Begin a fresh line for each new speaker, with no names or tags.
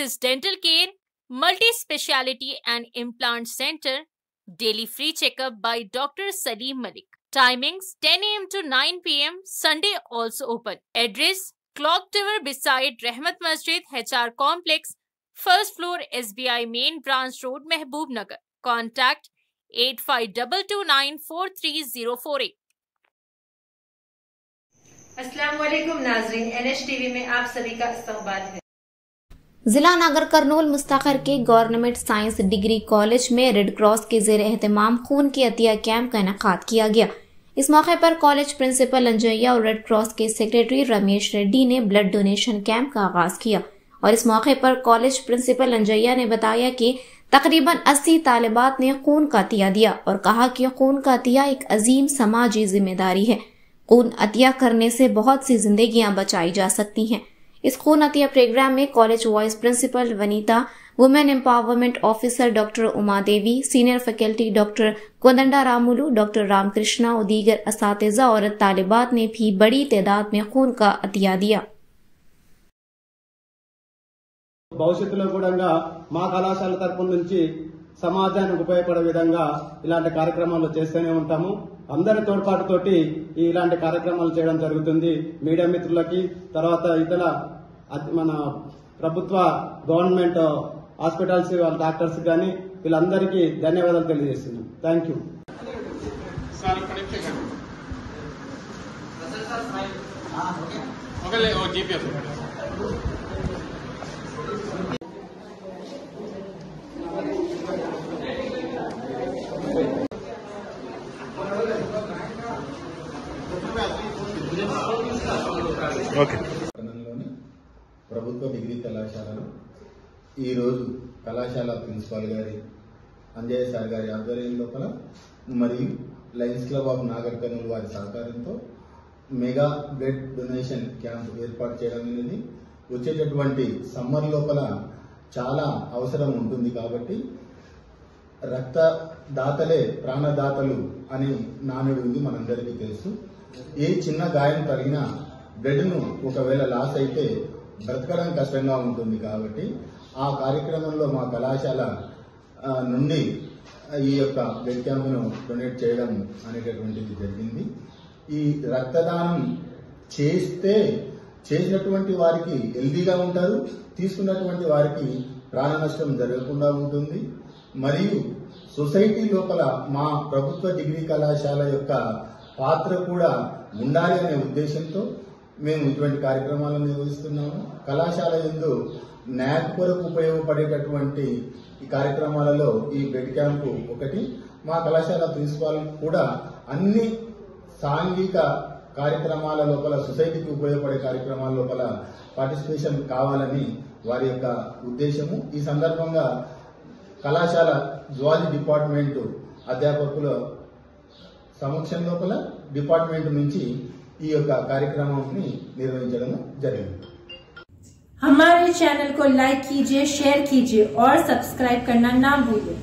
Axis Dental Care, Multi-Speciality and Implant Center, daily free checkup by Dr. Salim Malik. Timings 10 a.m. to 9 p.m. Sunday also open. Address Clock Tower beside Rahmat Masjid, HR Complex, first floor, SBI Main Branch Road, Mehboob Nagar. Contact 8522943048.
अस्सलाम वालेकुम नाज़रीन, NHTV में आप सभी का इस्तकबाल है।
जिला नगर कर्नूल मुस्तखर के गवर्नमेंट साइंस डिग्री कॉलेज में रेड क्रॉस के ज़ेर एहतमाम खून की अतिया कैंप का इनेकाद किया गया। इस मौके पर कॉलेज प्रिंसिपल अंजैया और रेड क्रॉस के सेक्रेटरी रमेश रेड्डी ने ब्लड डोनेशन कैंप का आगाज किया और इस मौके पर कॉलेज प्रिंसिपल अंजैया ने बताया कि तकरीबन 80 तालिबात ने खून का अतिया दिया और कहा कि खून का अतिया एक अजीम समाजी जिम्मेदारी है। खून अतिया करने से बहुत सी जिंदगियां बचाई जा सकती हैं। इस खून अतिया प्रोग्राम में college vice principal Vanita, women empowerment officer doctor Uma Devi, senior faculty doctor Kodanda Ramulu, doctor Ramakrishna और दीगर असातिज़ा और तालिबात ने भी बड़ी तादाद में खून का अतिया दिया।
భవిష్యత్తులో కూడా మా కళాశాల తరపు నుంచి సమాజానికి ఉపయోగపడే విధంగా ఇలాంటి కార్యక్రమాలు చేస్తూనే ఉంటాము. అందరి తోడ్పాటుతోటి ఇలాంటి కార్యక్రమాలు చేయడం జరుగుతుంది. మీడియా మిత్రులకి, తర్వాత ఇతర మన ప్రభుత్వ గవర్నమెంట్ హాస్పిటల్స్ వాళ్ళ డాక్టర్స్ కానీ వీళ్ళందరికీ ధన్యవాదాలు తెలియజేస్తున్నాం. Thank you.
ప్రభుత్వ డిగ్రీ కళాశాలలో ఈరోజు కళాశాల ప్రిన్సిపాల్ గారి అంజయ్య సార్ గారి ఆధ్వర్యం లోపల మరియు Lions club of Nagar Kurnool వారి సహకారంతో మెగా బ్లడ్ డొనేషన్ క్యాంప్ ఏర్పాటు చేయడం అనేది వచ్చేటటువంటి సమ్మర్ లోపల చాలా అవసరం ఉంటుంది కాబట్టి రక్తదాతలే ప్రాణదాతలు అనే నానుడి ఉంది, మనందరికీ తెలుసు. ఏ చిన్న గాయం కలిగినా బ్లడ్ను ఒకవేళ లాస్ అయితే బ్రతకడం కష్టంగా ఉంటుంది కాబట్టి ఆ కార్యక్రమంలో మా కళాశాల నుండి ఈ యొక్క బ్లడ్ క్యాంపును డొనేట్ చేయడం అనేటటువంటిది జరిగింది. ఈ రక్తదానం చేసినటువంటి వారికి హెల్దీగా ఉంటారు, తీసుకున్నటువంటి వారికి ప్రాణ నష్టం జరగకుండా ఉంటుంది. మరియు సొసైటీ లోపల మా ప్రభుత్వ డిగ్రీ కళాశాల యొక్క పాత్ర కూడా ఉండాలి అనే ఉద్దేశంతో మేము ఇటువంటి కార్యక్రమాలను నిర్వహిస్తున్నాము. కళాశాల యందు న్యాక్ కొరకు ఉపయోగపడేటటువంటి ఈ కార్యక్రమాలలో ఈ బ్లడ్ క్యాంపు ఒకటి. మా కళాశాల ప్రిన్సిపాల్ కూడా అన్ని సాంఘిక కార్యక్రమాల లోపల, సొసైటీకి ఉపయోగపడే కార్యక్రమాల లోపల పార్టిసిపేషన్ కావాలని వారి యొక్క ఉద్దేశము. ఈ సందర్భంగా కళాశాల జువాలజీ డిపార్ట్మెంట్ అధ్యాపకుల సమక్షం లోపల డిపార్ట్మెంట్ నుంచి ఈ యొక్క కార్యక్రమాన్ని నిర్వహించడం జరిగింది.
हमारे चैनल को लाइक कीजिए, शेयर कीजिए और सब्सक्राइब करना ना भूलिए।